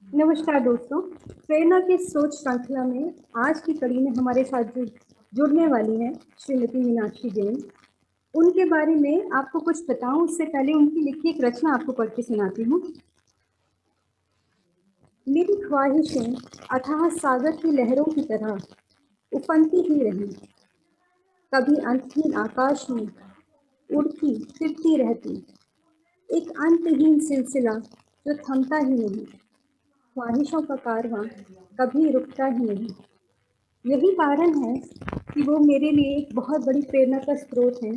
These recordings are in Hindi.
नमस्कार दोस्तों, प्रेरणा की सोच श्रृंखला में आज की कड़ी में हमारे साथ जुड़ने वाली हैं श्रीमती मीनाक्षी जैन। उनके बारे में आपको कुछ बताऊं उससे पहले उनकी लिखी एक रचना आपको पढ़ के सुनाती हूँ। मेरी ख्वाहिशें अथाह सागर की लहरों की तरह उफनती ही रही, कभी अंतहीन आकाश में उड़ती फिरती रहती, एक अंतहीन सिलसिला जो थमता ही नहीं। ख्वाहिशों का कारवां कभी रुकता ही नहीं। यही कारण है कि वो मेरे लिए एक बहुत बड़ी प्रेरणा का स्रोत हैं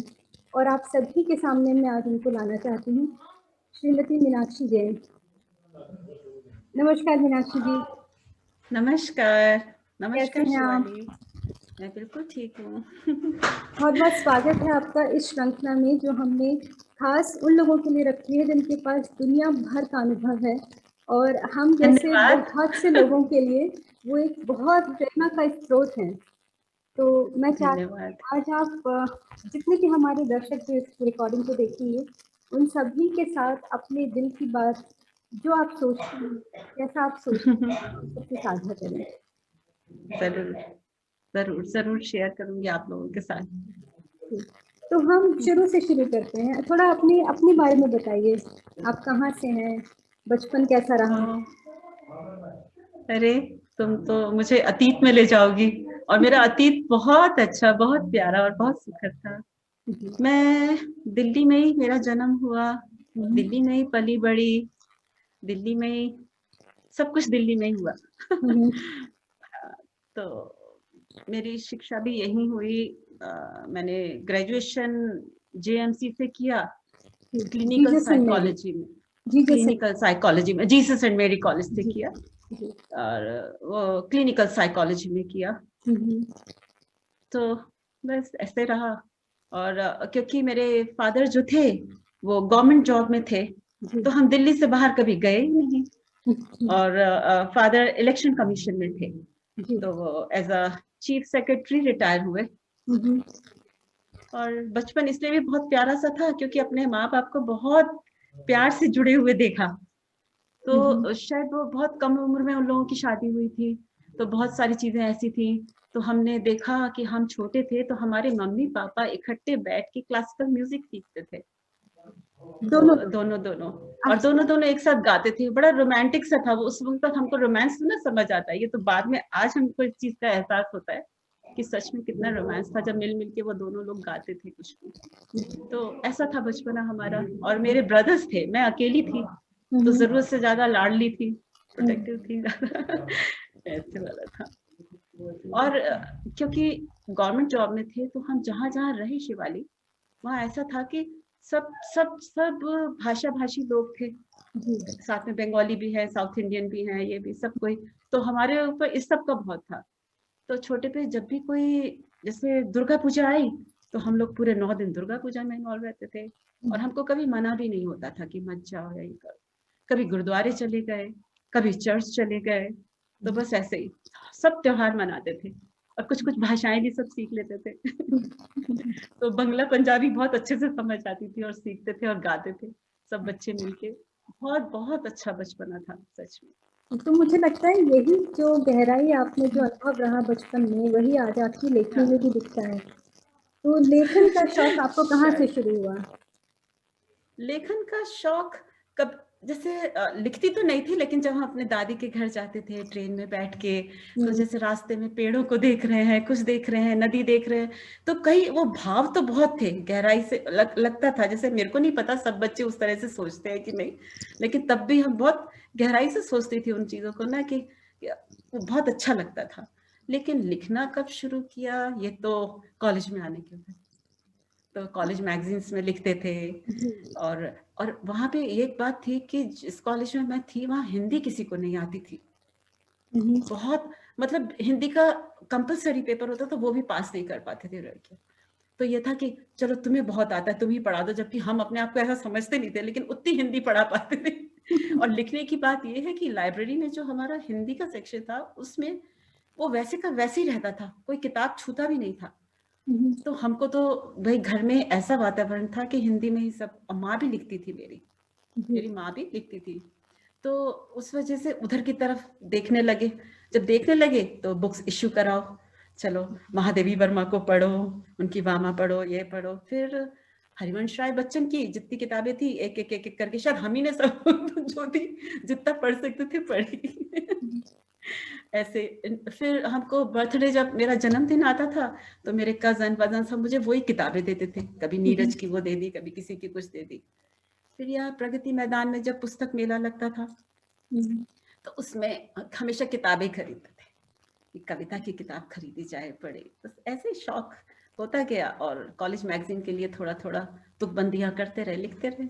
और आप सभी के सामने मैं आज उनको लाना चाहती हूँ, श्रीमती मीनाक्षी जैन। नमस्कार मीनाक्षी जी। नमस्कार। कैसे नमस्कार हैं आप? शिवाली। मैं बिल्कुल ठीक हूँ। बहुत बहुत स्वागत है आपका इस श्रृंखला में जो हमने खास उन लोगों के लिए रखी है जिनके पास दुनिया भर का अनुभव है और हम जैसे धन्यवाद। बहुत से लोगों के लिए वो एक बहुत प्रेरणा का स्रोत है। तो मैं धन्यवाद। चाहती आज आप जितने भी हमारे दर्शक जो इस रिकॉर्डिंग को देखेंगे उन सभी के साथ अपने दिल की बात जो आप सोचते हैं, कैसा आप सोचते हैं, सबसे साझा करें। जरूर जरूर जरूर शेयर करूंगी आप लोगों के साथ। तो हम शुरू से शुरू करते हैं। थोड़ा अपने अपने बारे में बताइए, आप कहाँ से हैं, बचपन कैसा रहा? अरे, तुम तो मुझे अतीत में ले जाओगी और मेरा अतीत बहुत अच्छा, बहुत प्यारा और बहुत सुखद था। जी। मैं दिल्ली में ही मेरा जन्म हुआ, दिल्ली में ही पली बड़ी, दिल्ली में ही सब कुछ दिल्ली में ही हुआ। हम्म, तो मेरी शिक्षा भी यहीं हुई। मैंने ग्रेजुएशन जेएमसी से किया, क्लिनिकल जीसस एंड मेरी। साइकोलॉजी में। जीसस एंड क्लिनिकल साइकोलॉजी में जीसस एंड मेरी कॉलेज से जी। किया जी। और वो क्लिनिकल साइकोलॉजी में किया। हम्म, तो बस ऐसे रहा। और क्योंकि मेरे फादर जो थे वो गवर्नमेंट जॉब में थे, जी। तो हम दिल्ली से बाहर कभी गए ही नहीं। जी। और फादर इलेक्शन कमीशन में थे, जी। तो वो as a chief secretary retire हुए। हम्म, और बचपन इसलिए भी बहुत प्यारा सा था क्योंकि अपने माँ बाप को बहुत प्यार से जुड़े हुए देखा। हम्म, तो शायद वो बहुत कम उम्र में उन लोगों की शादी हुई थी, तो बहुत सारी चीजें ऐसी थी। तो हमने देखा कि हम छोटे थे तो हमारे मम्मी पापा इकट्ठे बैठ के क्लासिकल म्यूजिक सीखते थे। तो दोनों। दोनों दोनों और अच्छा। दोनों दोनों एक साथ गाते थे। बड़ा रोमांटिक सा था वो। उस वक्त तक हमको रोमांस ना समझ आता है, ये तो बाद में आज हमको इस चीज का एहसास होता है कि सच में कितना रोमांस था जब मिल मिल के वो दोनों लोग गाते थे कुछ भी। तो ऐसा था बचपना हमारा। और मेरे ब्रदर्स थे, मैं अकेली थी, तो हम्म, जरूरत से ज्यादा लाडली थी, हम्म, प्रोटेक्टिव थी ऐसे वाला था। और क्योंकि गवर्नमेंट जॉब में थे तो हम जहाँ जहाँ रहे शिवाली, वहाँ ऐसा था कि सब सब सब भाषा भाषी लोग थे। जी। साथ में बंगाली भी है, साउथ इंडियन भी है, ये भी सब कोई। तो हमारे ऊपर इस सब का बहुत था। तो छोटे पे जब भी कोई जैसे दुर्गा पूजा आई तो हम लोग पूरे 9 दिन दुर्गा पूजा में इन्वॉल्व रहते थे। और हमको कभी मना भी नहीं होता था कि मत जाओ या ये करो। कभी गुरुद्वारे चले गए, कभी चर्च चले गए। तो बस ऐसे ही सब त्योहार मनाते थे और कुछ कुछ भाषाएं भी सब सीख लेते थे। तो बंगला पंजाबी बहुत अच्छे से समझ आती थी और सीखते थे और गाते थे सब बच्चे मिलके। बहुत बहुत अच्छा बचपना था सच में। तो मुझे लगता है यही जो गहराई आपने जो अनुभव रहा बचपन में वही आज आपकी लेखनी में हाँ। भी दिखता है। तो लेखन का शौक आपको कहाँ से शायद शुरू हुआ? लेखन का शौक कब, जैसे लिखती तो नहीं थी, लेकिन जब हम अपने दादी के घर जाते थे ट्रेन में बैठ के, तो हम्म, जैसे रास्ते में पेड़ों को देख रहे हैं, कुछ देख रहे हैं, नदी देख रहे हैं, तो कई वो भाव तो बहुत थे, गहराई से लगता था। जैसे मेरे को नहीं पता सब बच्चे उस तरह से सोचते हैं कि नहीं, लेकिन तब भी हम बहुत गहराई से सोचती थी उन चीजों को ना, कि वो बहुत अच्छा लगता था। लेकिन लिखना कब शुरू किया, ये तो कॉलेज में आने के बाद। तो कॉलेज मैगजीन्स में लिखते थे। जी। और और वहाँ पे एक बात थी कि जिस कॉलेज में मैं थी वहाँ हिंदी किसी को नहीं आती थी। हम्म, बहुत मतलब हिंदी का कंपलसरी पेपर होता था, वो भी पास नहीं कर पाते थे लड़के। तो ये था कि चलो तुम्हें बहुत आता है, तुम ही पढ़ा दो, जबकि हम अपने आप को ऐसा समझते नहीं थे, लेकिन उतनी हिंदी पढ़ा पाते थे। और लिखने की बात ये है कि लाइब्रेरी में जो हमारा हिंदी का सेक्शन था उसमें वो वैसे का वैसे ही रहता था, कोई किताब छूता भी नहीं था। हम्म, तो हमको तो भाई घर में ऐसा वातावरण था कि हिंदी में ही सब, माँ भी लिखती थी, मेरी जी। मेरी माँ भी लिखती थी। तो उस वजह से उधर की तरफ देखने लगे। जब देखने लगे तो बुक्स इश्यू कराओ, चलो महादेवी वर्मा को पढ़ो, उनकी वामा पढ़ो, ये पढ़ो। फिर हरिवंश राय बच्चन की जितनी किताबें थी एक एक एक एक करके शायद हम ही ने सब जो थी जितना पढ़ सकते थे पढ़ी। ऐसे फिर हमको बर्थडे जब मेरा जन्मदिन आता था तो मेरे कजन वजन सब मुझे वही किताबें देते थे, कभी नीरज की वो दे दी, कभी किसी की कुछ दे दी। फिर यहाँ प्रगति मैदान में जब पुस्तक मेला लगता था तो उसमें हमेशा किताबें खरीदते थे कि कविता की किताब खरीदी जाए, पढ़े। बस ऐसे ही शौक होता गया और कॉलेज मैगजीन के लिए थोड़ा थोड़ा तुकबंदियां करते रहे, लिखते रहे।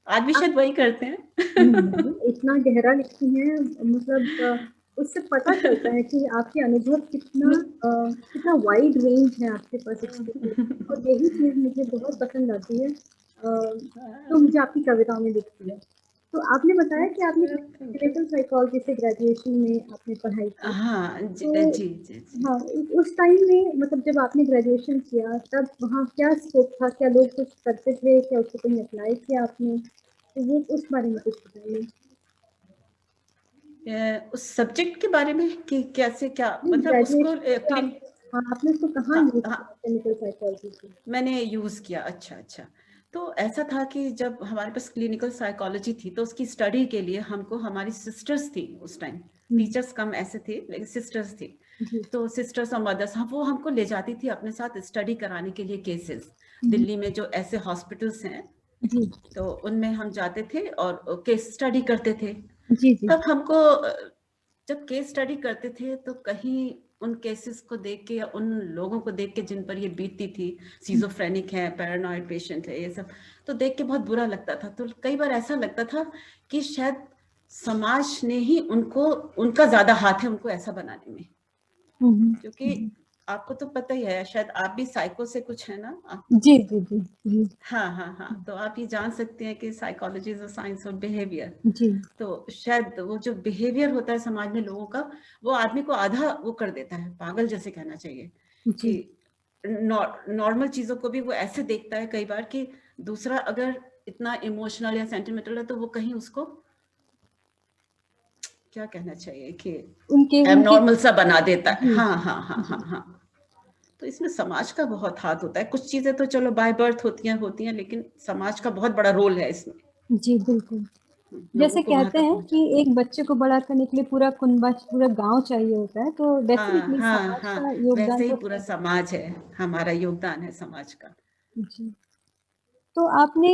आज भी शायद वही करते हैं। नहीं, इतना गहरा लिखती हैं, मतलब उससे पता चलता है कि आपके अनुभव कितना वाइड रेंज है आपके पास एक्सपीरियंस, और यही चीज मुझे बहुत पसंद आती है तो मुझे आपकी कविताओं में दिखती है। तो आपने बताया कि आपने क्लिनिकल साइकोलॉजी से ग्रेजुएशन में आपने पढ़ाई की। हाँ जी तो जी जी जी। हाँ, उस टाइम में मतलब जब आपने ग्रेजुएशन किया तब वहाँ क्या स्कोप था, क्या लोग कुछ करते थे, क्या उसको कहीं अप्लाई किया आपने, तो वो उस बारे में कुछ बताइए। उस सब्जेक्ट के बारे में कि कैसे क्या मतलब उसको ग्रेजुएशन हाँ, आपने उसको कहाँ हाँ यूज हाँ किया क्लिनिकल साइकोलॉजी की? मैंने यूज किया। अच्छा अच्छा। तो ऐसा था कि जब हमारे पास क्लिनिकल साइकोलॉजी थी तो उसकी स्टडी के लिए हमको हमारी सिस्टर्स थी उस टाइम, टीचर्स कम ऐसे थे लेकिन सिस्टर्स थी। तो सिस्टर्स और मदर्स हाँ वो हमको ले जाती थी अपने साथ स्टडी कराने के लिए केसेस। दिल्ली में जो ऐसे हॉस्पिटल्स हैं तो उनमें हम जाते थे और केस स्टडी करते थे। जी जी। तब हमको जब केस स्टडी करते थे तो कहीं उन केसेस को देख के या उन लोगों को देख के जिन पर ये बीतती थी, सीजोफ्रेनिक है, पैरानॉइड पेशेंट है, ये सब तो देख के बहुत बुरा लगता था। तो कई बार ऐसा लगता था कि शायद समाज ने ही उनको, उनका ज्यादा हाथ है उनको ऐसा बनाने में। क्योंकि आपको तो पता ही है, शायद आप भी साइको से कुछ है ना आप? जी जी जी जी। हाँ हाँ हाँ, तो आप ये जान सकते हैं कि psychology is a science of behaviour. जी तो शायद वो जो बिहेवियर होता है समाज में लोगों का, वो आदमी को आधा वो कर देता है, पागल जैसे कहना चाहिए जी। कि नॉर्मल चीजों को भी वो ऐसे देखता है कई बार कि दूसरा अगर इतना इमोशनल या सेंटिमेंटल है तो वो कहीं उसको क्या कहना चाहिए कि उनके उनके एबनॉर्मल सा बना देता है। जी हाँ हाँ हाँ हाँ हाँ। तो इसमें समाज का बहुत हाथ होता है। कुछ चीजें तो चलो बाय बर्थ होती हैं लेकिन समाज का बहुत बड़ा रोल है इसमें। जी बिल्कुल। लोगों जैसे को वहां कहते तक हैं कि पहुंचाना। एक बच्चे को बड़ा करने के लिए पूरा कुनबा, पूरा गांव चाहिए होता है, तो हाँ डेफिनेटली हाँ समाज हाँ, का योगदान वैसे ही तो पूरा है। समाज है, हमारा योगदान है समाज का। जी। तो आपने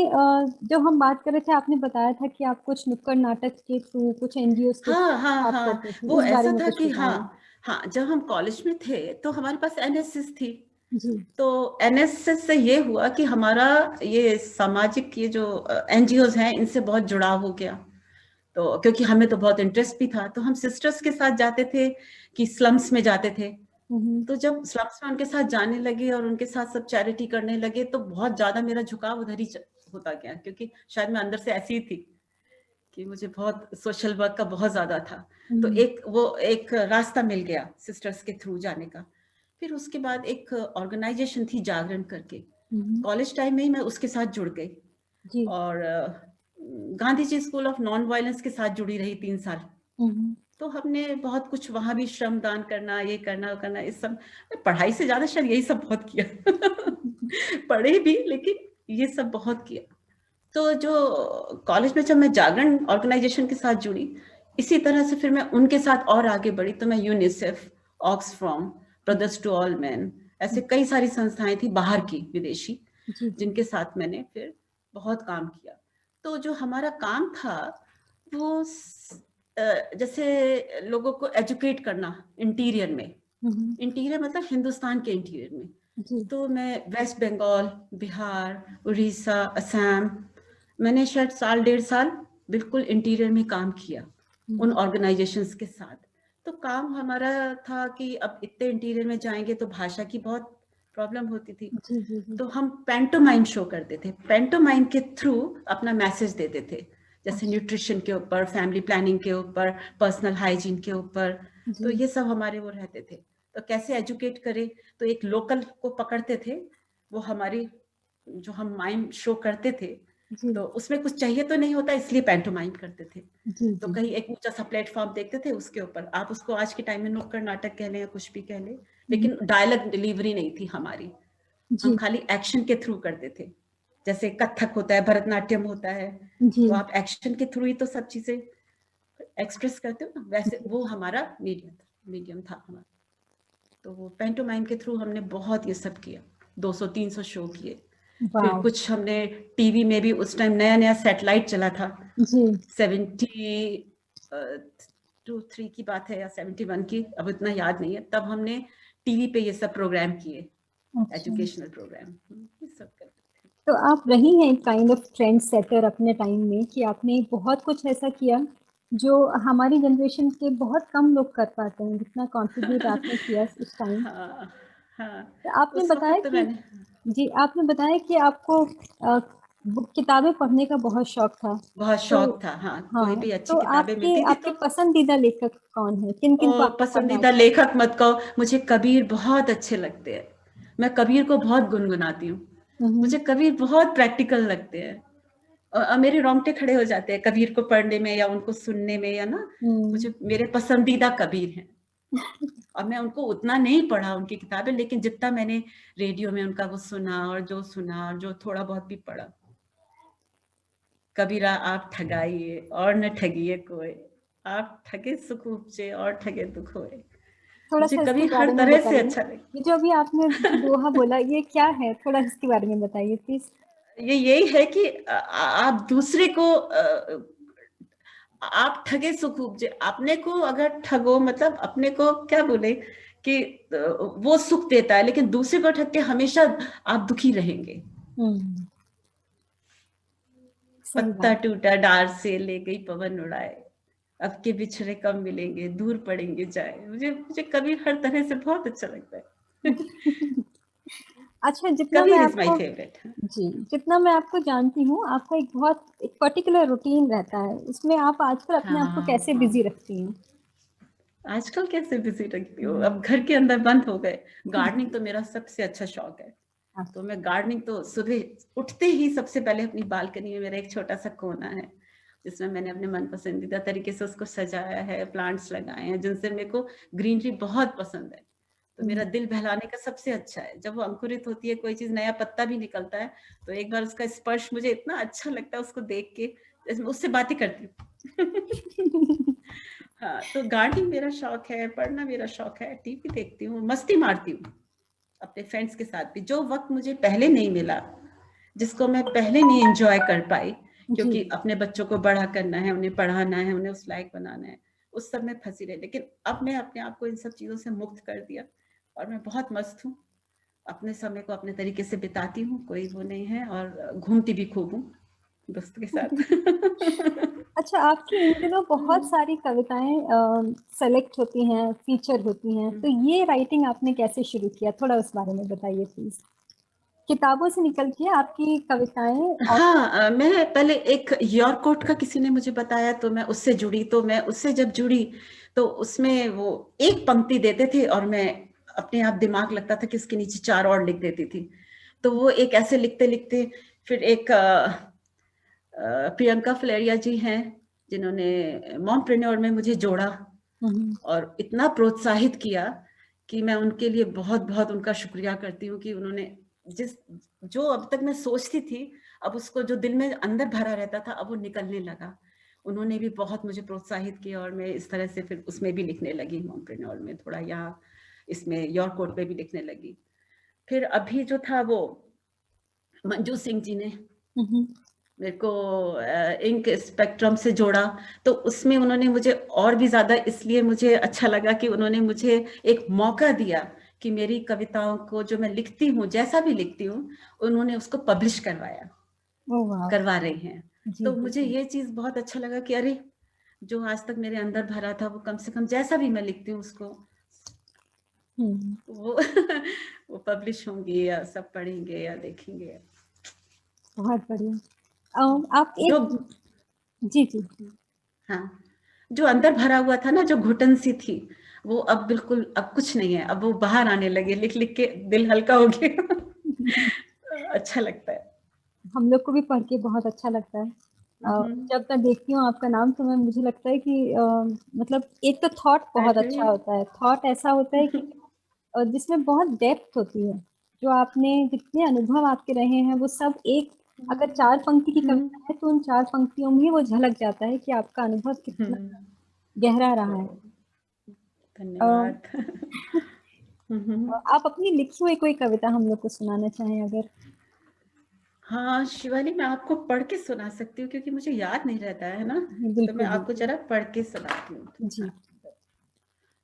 जो हम बात कर रहे थे, आपने बताया था कि आप कुछ नुक्कड़ नाटक के थ्रू, कुछ एनजीओ के हाँ थ्रू हाँ आप हाँ, करते थे, वो उस बारे ऐसा में था कुछ कि हाँ बताइए। हाँ, जब हम कॉलेज में थे तो हमारे पास एनएसएस थी। जी तो एनएसएस से ये हुआ कि हमारा ये सामाजिक ये जो एनजीओज हैं इनसे बहुत जुड़ाव हो गया। तो क्योंकि हमें तो बहुत इंटरेस्ट भी था तो हम सिस्टर्स के साथ जाते थे कि स्लम्स में जाते थे। तो जब स्लम्स में उनके साथ जाने लगे और उनके साथ सब चैरिटी करने लगे तो बहुत ज्यादा मेरा झुकाव उधर ही होता गया, क्योंकि शायद मैं अंदर से ऐसी ही थी कि मुझे बहुत सोशल वर्क का बहुत ज्यादा था। तो एक रास्ता मिल गया सिस्टर्स के थ्रू जाने का। फिर उसके बाद एक ऑर्गेनाइजेशन थी जागरण करके, कॉलेज टाइम में ही मैं उसके साथ जुड़ गई। जी। और Gandhi ji school of non violence के साथ जुड़ी रही 3 साल। तो हमने बहुत कुछ वहां भी श्रम दान करना, ये करना वो करना, इस सब पढ़ाई से ज्यादा शायद यही सब बहुत किया। पढ़े भी लेकिन ये सब बहुत किया। तो जो कॉलेज में जब मैं जागरण ऑर्गेनाइजेशन के साथ जुड़ी, इसी तरह से फिर मैं उनके साथ और आगे बढ़ी। तो मैं UNICEF, Oxfam, Brothers to All Man, ऐसे कई सारी संस्थाएं थी बाहर की, विदेशी, जी जी। जिनके साथ मैंने फिर बहुत काम किया। तो जो हमारा काम था वो जैसे लोगों को एजुकेट करना इंटीरियर में, इंटीरियर मतलब हिंदुस्तान के इंटीरियर में। जी तो मैं वेस्ट बंगाल, बिहार, उड़ीसा, असम, मैंने शायद 1.5 साल बिल्कुल इंटीरियर में काम किया उन ऑर्गेनाइजेशंस के साथ। तो काम हमारा था कि अब इतने इंटीरियर में जाएंगे तो भाषा की बहुत प्रॉब्लम होती थी। जी जी जी। तो हम पेंटोमाइम शो करते थे, पेंटोमाइम के थ्रू अपना मैसेज देते थे, जैसे अच्छा। न्यूट्रिशन के ऊपर, फैमिली प्लानिंग के ऊपर, पर्सनल हाइजीन के ऊपर। तो जी ये सब हमारे वो रहते थे। तो कैसे एजुकेट करें, तो एक लोकल को पकड़ते थे, वो हमारी जो हम माइम शो करते थे जी तो उसमें कुछ चाहिए तो नहीं होता, इसलिए पैंटोमाइम करते थे। जी तो जी कहीं एक ऊंचा सा प्लेटफॉर्म देखते थे, उसके ऊपर आप उसको आज के टाइम में नुक्कड़ नाटक कह लें या कुछ भी कह लें, लेकिन डायलॉग डिलीवरी नहीं थी हमारी, हम जी खाली एक्शन के थ्रू करते थे। जैसे कथक होता है, भरतनाट्यम होता है, जी तो आप एक्शन के थ्रू ही तो सब चीजें एक्सप्रेस करते हो ना, वैसे वो हमारा मीडियम था हमारा। तो वो पैंटोमाइम के थ्रू हमने बहुत ये सब किया, 200-300 शो किए। फिर वाह कुछ हमने टीवी में भी, उस टाइम नया नया सैटेलाइट चला था, जी 72-3 की बात है या 71 की, अब इतना याद नहीं है। तब हमने टीवी पे ये सब प्रोग्राम किए, अच्छा। एजुकेशनल प्रोग्राम, ये सब करते थे। तो आप रही हैं एक काइंड ऑफ ट्रेंड सेटर अपने टाइम में, कि आपने बहुत कुछ ऐसा किया जो हमारी जनरेशन के बहुत कम लोग कर पाते हैं, जितना कंट्रीब्यूट आपने किया उस टाइम। हाँ हाँ, तो आपने उस बताया वक्त तो कि मैंने, जी, आपने बताया कि आपको किताबें पढ़ने का बहुत शौक था। बहुत तो शौक था, हाँ, कोई हाँ, भी अच्छी तो किताबें आपके मिलती थी आपके तो। पसंदीदा लेखक कौन है, किन किन को आपको पढ़ना पसंदीदा अच्छा लेखक मत कहो, मुझे कबीर बहुत अच्छे लगते हैं, मैं कबीर को बहुत गुनगुनाती हूँ, हम्म मुझे कबीर बहुत प्रैक्टिकल लगते हैं। मेरे रोंगटे खड़े हो जाते हैं कबीर को पढ़ने में या उनको सुनने में, या ना, हम्म मुझे मेरे पसंदीदा कबीर हैं। और मैं उनको उतना नहीं पढ़ा उनकी किताबें, लेकिन जितना मैंने रेडियो में उनका वो सुना और जो थोड़ा बहुत भी पढ़ा। कबीरा आप ठगाइए और न ठगिए कोई, आप ठगे सुख उपजे और ठगे दुख होए। थोड़ा मुझे सा इसके कबीर हर बारे में तरह से बताइए। अच्छा लगे। ये जो अभी आपने जो दोहा बोला, ये क्या है, थोड़ा इसके बारे में बताइए प्लीज। ये यही है कि आप दूसरे को आप ठगे सुख उपजे, अपने को अगर ठगो, मतलब अपने को क्या बोले कि वो सुख देता है, लेकिन दूसरे को ठग के हमेशा आप दुखी रहेंगे। हम्म सही पत्ता बात। टूटा डार से ले गई पवन उड़ाए, अब के बिछड़े कब मिलेंगे दूर पड़ेंगे जाए। मुझे मुझे कबीर हर तरह से बहुत अच्छा लगता है। अच्छा, जितना मैं कबीर इज माय आपको फेवरेट। जी, जितना मैं आपको जानती हूँ, आपका एक पर्टिकुलर रूटीन रहता है, इसमें आप आजकल अपने आप को हाँ कैसे बिजी हाँ, रखती हैं? आजकल कैसे बिजी रखती हूँ, हम्म, अब घर के अंदर बंद हो गए। गार्डनिंग तो मेरा सबसे अच्छा शौक है। तो अच्छा, मैं गार्डनिंग तो सुबह उठते ही सबसे पहले अपनी बालकनी में मेरा एक छोटा सा कोना है, जिसमें मैंने अपने मन पसंदीदा तरीके से उसको सजाया है, प्लांट्स लगाए हैं, जिनसे मेरे को ग्रीनरी बहुत पसंद है। तो मेरा हम्म, दिल बहलाने का सबसे अच्छा है जब वो अंकुरित होती है, कोई चीज नया पत्ता भी निकलता है, तो एक बार उसका स्पर्श मुझे इतना अच्छा लगता है उसको देख के, जैसे मैं उससे बातें करती हूँ। हाँ, तो गार्डनिंग मेरा शौक है, पढ़ना मेरा शौक है, टीवी देखती हूँ, मस्ती मारती हूँ अपने फ्रेंड्स के साथ भी। जो वक्त मुझे पहले नहीं मिला, जिसको मैं पहले नहीं एंजॉय कर पाई, जी, क्योंकि अपने बच्चों को बड़ा करना है, उन्हें पढ़ाना है, उन्हें उस लायक बनाना है, उस सब में फंसी रही। लेकिन अब मैं अपने आप को इन सब चीजों से मुक्त कर दिया और मैं बहुत मस्त हूँ, अपने समय को अपने तरीके से बिताती हूँ, कोई वो नहीं है, और घूमती भी खूब हूँ दोस्तों के साथ। अच्छा, आपकी इन दिनों बहुत सारी कविताएं सेलेक्ट होती हैं, फीचर होती हैं, तो ये राइटिंग आपने कैसे शुरू किया, थोड़ा उस बारे में बताइए प्लीज। किताबों से निकल के आपकी कविताएं और हाँ, मैं पहले एक यॉर्कोट का किसी ने मुझे बताया, तो मैं उससे जुड़ी, तो मैं उससे जब जुड़ी तो उसमें वो एक पंक्ति देते थे और मैं अपने आप दिमाग लगता था कि उसके नीचे 4 और लिख देती थी। तो वो एक ऐसे लिखते लिखते फिर एक प्रियंका फ्लेरिया जी हैं, जिन्होंने मॉमप्रेन्योर में मुझे जोड़ा हम्म, और इतना प्रोत्साहित किया कि मैं उनके लिए बहुत बहुत उनका शुक्रिया करती हूँ कि उन्होंने जिस जो अब तक मैं सोचती थी, अब उसको जो दिल में अंदर भरा रहता था, अब वो निकलने लगा। उन्होंने भी बहुत मुझे प्रोत्साहित किया और मैं इस तरह से फिर उसमें भी लिखने लगी, मॉन्ट्रियल में थोड़ा, यहाँ इसमें यॉर्कोट में भी लिखने लगी। फिर अभी जो था वो मंजू सिंह जी ने हम्म, मेरे को इंक स्पेक्ट्रम से जोड़ा, तो उसमें उन्होंने मुझे और भी ज्यादा इसलिए मुझे अच्छा लगा कि उन्होंने मुझे एक मौका दिया कि मेरी कविताओं को जो मैं लिखती हूँ, जैसा भी लिखती हूँ, उन्होंने उसको पब्लिश करवाया, ओह वाह, करवा रहे हैं। जी तो जी मुझे जी, ये चीज बहुत अच्छा लगा कि अरे, जो आज तक मेरे अंदर भरा था वो कम से कम जैसा भी मैं लिखती हूँ उसको हम्म, वो वो पब्लिश होंगे या सब पढ़ेंगे या देखेंगे। बहुत बढ़िया। आप जो एक जी जी, हाँ, जो अंदर भरा हुआ था ना, जो घुटन सी थी, वो अब बिल्कुल, अब कुछ नहीं है, अब वो बाहर आने लगे, लिख लिख के दिल हल्का हो गया। अच्छा लगता है। हम लोग को भी पढ़ के बहुत अच्छा लगता है। जब मैं देखती हूँ आपका नाम तो मैं मुझे लगता है कि मतलब एक तो थॉट बहुत अच्छा अरे होता है, थॉट ऐसा होता है कि जिसमें बहुत डेप्थ होती है। जो आपने जितने अनुभव आपके रहे हैं वो सब एक, अगर 4 पंक्ति की कविता है तो उन 4 पंक्तियों में ही वो झलक जाता है कि आपका अनुभव कितना गहरा रहा है। अ, धन्यवाद। आप अपनी लिखी हुई कोई कविता हम लोग को सुनाना चाहें अगर। हाँ शिवानी, मैं आपको पढ़ के सुना सकती हूँ क्योंकि मुझे याद नहीं रहता है ना, तो मैं बिल्कुल आपको बिल्कुल। जरा पढ़ के सुनाती हूँ। जी हाँ,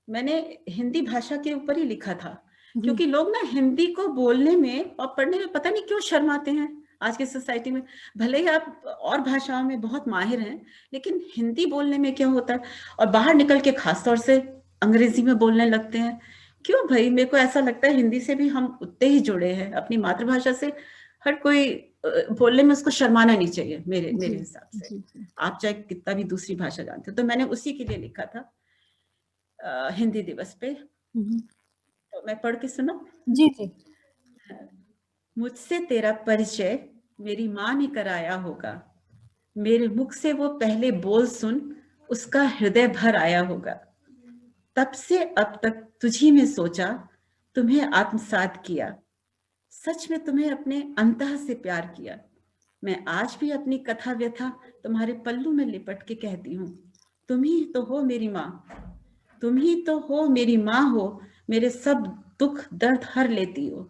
मैंने हिंदी भाषा के ऊपर ही लिखा था, जी क्योंकि लोग ना हिंदी को बोलने में और पढ़ने में पता नहीं क्यों शर्माते हैं आज के सोसाइटी में। भले ही आप और भाषाओं में बहुत माहिर हैं, लेकिन हिंदी बोलने में क्या होता है, और बाहर निकल के खासतौर से अंग्रेजी में बोलने लगते हैं। क्यों भाई, मेरे को ऐसा लगता है हिंदी से भी हम उतने ही जुड़े हैं, अपनी मातृभाषा से। हर कोई बोलने में उसको शर्माना नहीं चाहिए, मेरे जी मेरे हिसाब से। जी जी। आप चाहे कितना भी दूसरी भाषा जानते हो, तो मैंने उसी के लिए लिखा था हिंदी दिवस पे। हम्म, तो मैं पढ़ के सुना। जी जी मुझसे तेरा परिचय मेरी माँ ने कराया होगा, मेरे मुख से वो पहले बोल सुन उसका हृदय भर आया होगा। तब से अब तक तुझी में सोचा, तुम्हें आत्मसात किया, सच में तुम्हें अपने अंतः से प्यार किया। मैं आज भी अपनी कथा व्यथा तुम्हारे पल्लू में लिपट के कहती हूँ, तुम ही तो हो मेरी माँ, तुम ही तो हो मेरी माँ हो, मेरे सब दुख दर्द हर लेती हो।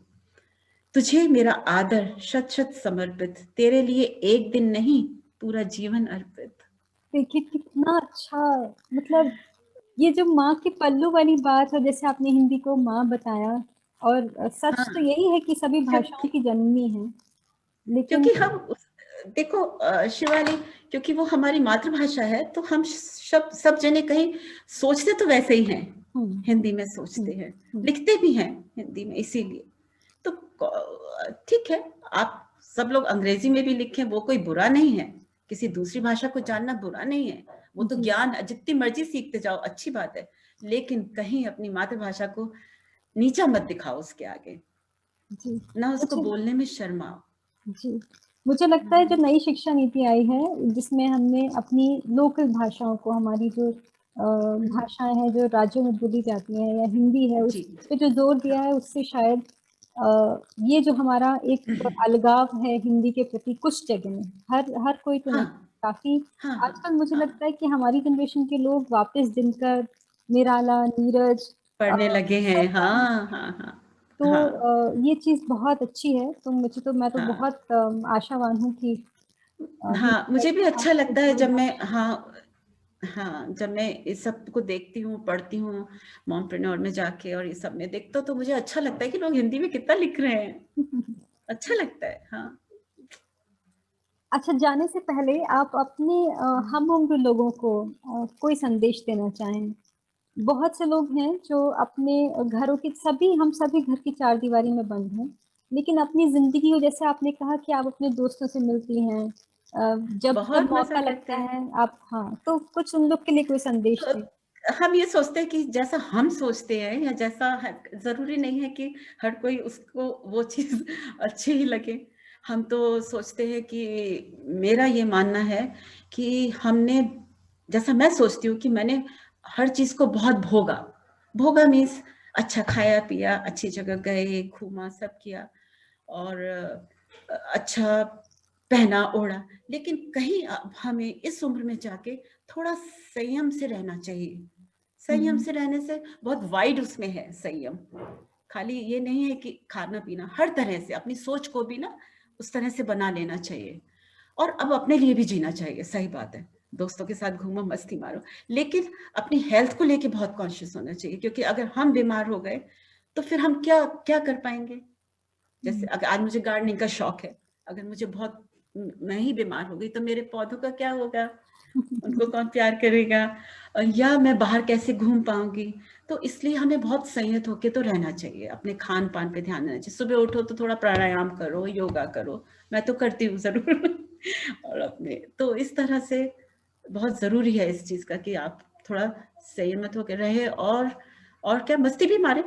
तुझे मेरा आदर शत शत समर्पित, तेरे लिए एक दिन नहीं पूरा जीवन अर्पित। देखिए कितना अच्छा, मतलब ये जो माँ के पल्लू वाली बात है, जैसे आपने हिंदी को माँ बताया, और सच तो हाँ, यही है कि सभी भाषाओं क्योंकि की जननी है, लेकिन क्योंकि हम देखो शिवानी, क्योंकि वो हमारी मातृभाषा है, तो हम सब जने कहीं सोचते तो वैसे ही हैं, हम्म हिंदी में हम्म सोचते हैं, हम्म लिखते भी हैं हिंदी में, इसीलिए तो ठीक है। आप सब लोग अंग्रेजी में भी लिखें, वो कोई बुरा नहीं है, किसी दूसरी भाषा को जानना बुरा नहीं है, वो तो जी ज्ञान जितनी मर्जी सीखते जाओ, अच्छी बात है। लेकिन कहीं अपनी मातृभाषा को नीचा मत दिखाओ उसके आगे, जी। ना उसको मुझे बोलने में शर्माओ। जी मुझे लगता है जो नई शिक्षा नीति आई है जिसमें हमने अपनी लोकल भाषाओं को, हमारी जो भाषाएं हैं जो राज्यों में बोली जाती हैं या हिंदी है, उस जी पे जो जोर दिया हाँ है उससे शायद ये जो हमारा एक अलगाव है हिंदी के प्रति कुछ जगह में, हर हर कोई तो हाँ नहीं, काफी हाँ हाँ आजकल मुझे हाँ, लगता है कि हमारी जनरेशन के लोग वापस दिनकर, निराला, नीरज पढ़ने लगे हैं। पढ़ रहे हैं। हाँ हाँ हाँ तो हाँ ये चीज बहुत अच्छी है, तो मुझे तो, मैं तो हाँ बहुत आशावान हूँ कि हाँ, हिंदी मुझे भी एक अच्छा आपकी लगता है कोई जब मैं, भाषा। हाँ हाँ, जब मैं इस सब को देखती हूँ, पढ़ती हूँ, मॉम्प्रेन्योर में जाके और ये सब में देखता हूँ, तो मुझे अच्छा लगता है कि लोग हिंदी में कितना लिख रहे हैं। अच्छा लगता है। हाँ अच्छा, जाने से पहले आप अपने हम उम्र लोगों को कोई संदेश देना चाहें। बहुत से लोग हैं जो अपने घरों की, सभी हम सभी घर की चार दीवारी में बंद हैं, लेकिन अपनी जिंदगी को, जैसे आपने कहा कि आप अपने दोस्तों से मिलती हैं, जब जब बहुत मजा मौका करते लगता हैं। है आप, हाँ, तो कुछ उन लोग के लिए कोई संदेश तो दें। हम ये सोचते हैं कि जैसा हम सोचते हैं या जैसा है, जरूरी नहीं है कि हर कोई उसको वो चीज अच्छी ही लगे। हम तो सोचते हैं कि, मेरा ये मानना है कि हमने, जैसा मैं सोचती हूँ कि मैंने हर चीज को बहुत भोगा। भोगा मीन्स अच्छा खाया पिया, अच्छी जगह गए, घूमा, सब किया, और अच्छा पहना ओढ़ा। लेकिन कहीं अब हमें इस उम्र में जाके थोड़ा संयम से रहना चाहिए। संयम हम्म से रहने से बहुत वाइड उसमें है संयम। खाली ये नहीं है कि खाना पीना, हर तरह से अपनी सोच को भी ना उस तरह से बना लेना चाहिए। और अब अपने लिए भी जीना चाहिए, सही बात है। दोस्तों के साथ घूमो, मस्ती मारो, लेकिन अपनी हेल्थ को लेके बहुत कॉन्शियस होना चाहिए, क्योंकि अगर हम बीमार हो गए तो फिर हम क्या क्या कर पाएंगे। जैसे अगर आज मुझे गार्डनिंग का शौक है, अगर मुझे बहुत, मैं ही बीमार हो गई तो मेरे पौधों का क्या होगा, उनको कौन प्यार करेगा, या मैं बाहर कैसे घूम पाऊंगी। तो इसलिए हमें बहुत संयत होके तो रहना चाहिए, अपने खान पान पे ध्यान देना चाहिए। सुबह उठो तो थोड़ा प्राणायाम करो, योगा करो, मैं तो करती हूँ जरूर और अपने तो इस तरह से बहुत जरूरी है इस चीज का कि आप थोड़ा संयमित होकर रहे, और क्या, मस्ती भी मारे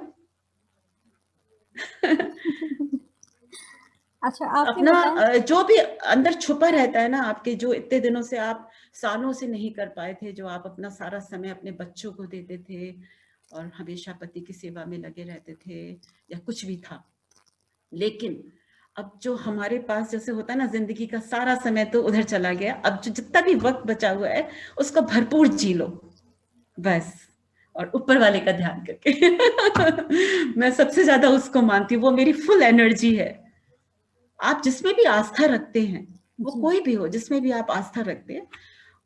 अच्छा, आपने अपना बताया। जो भी अंदर छुपा रहता है ना आपके, जो इतने दिनों से आप सालों से नहीं कर पाए थे, जो आप अपना सारा समय अपने बच्चों को देते थे और हमेशा पति की सेवा में लगे रहते थे या कुछ भी था, लेकिन अब जो हमारे पास जैसे होता है ना, जिंदगी का सारा समय तो उधर चला गया, अब जो जितना भी वक्त बचा हुआ है उसको भरपूर जी लो बस, और ऊपर वाले का ध्यान करके। मैं सबसे ज्यादा उसको मानती हूँ, वो मेरी फुल एनर्जी है। आप जिसमें भी आस्था रखते हैं, वो जी। कोई भी हो, जिसमें भी आप आस्था रखते हैं,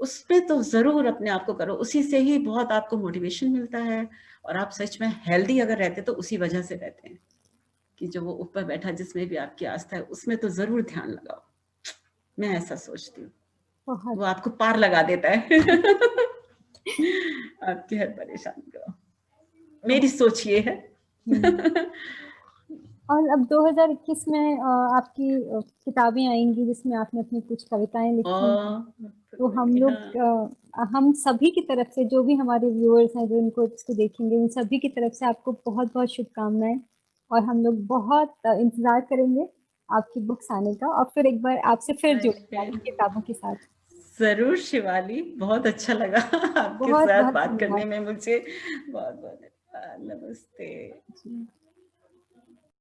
उसमें तो जरूर अपने आप को करो, उसी से ही बहुत आपको मोटिवेशन मिलता है। और आप सच में हेल्दी अगर रहते तो उसी वजह से रहते हैं कि जो वो ऊपर बैठा जिसमें भी आपकी आस्था है उसमें तो जरूर ध्यान लगाओ। मैं ऐसा सोचती हूँ, बहुत। वो आपको पार लगा देता है। आपकी हर परेशानी को, मेरी बहुत। सोच ये है। हम्म। और अब 2021 में आपकी किताबें आएंगी जिसमें आपने अपनी कुछ कविताएं लिखी हैं। और तो हम हाँ, लोग हम सभी की तरफ से, जो भी हमारे व्यूअर्स हैं जो इनको इसको देखेंगे, उन सभी की तरफ से आपको बहुत बहुत शुभकामनाएं। और हम लोग बहुत इंतजार करेंगे आपकी बुक्स आने का, और फिर एक बार आपसे फिर जुड़ेंगे okay। आपकी किताबों के साथ। जरूर शिवाली, बहुत अच्छा लगा आपके बहुत साथ बहुत बात करने धन्यवाद। में मुझे। बहुत बहुत नमस्ते। जी।